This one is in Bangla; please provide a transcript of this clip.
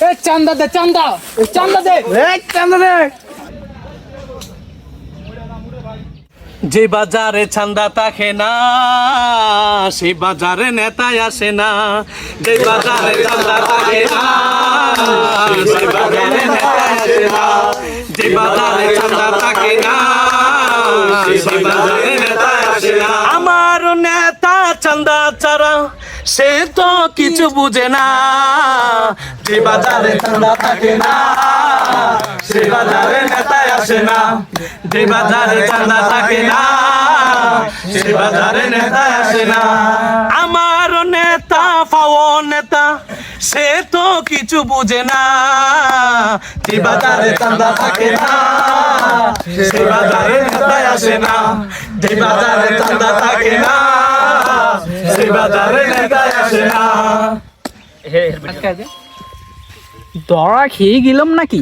এ চান্দা দে চান্দা, চান্দা দে, চান্দা দে। যে বাজারে চান্দা থাকে না সেই বাজারে নেতায় আসে না। যে বাজারে চান্দা থাকে না সেই বাজারে নেতায় আসে না। যে বাজারে চান্দা থাকে না সেই বাজারে নেতায় আসে না। আমার নেতা চান্দা ছাড়া সে তো কিছু বুঝে না। যে বাজারে চান্দা থাকে না সে বাজারে নেতায় আসে না। যে বাজারে চান্দা থাকে না সে বাজারে নেতায় আসে না। আমার নেতা পাওয়া নেতা সে তো কিছু বুঝে না। যে বাজারে চান্দা থাকে না সে বাজারে নেতায় আসে না। যে বাজারে চান্দা থাকে না সে বাজারে নেতায় আসে না। ধরা খেয়ে গেলাম নাকি?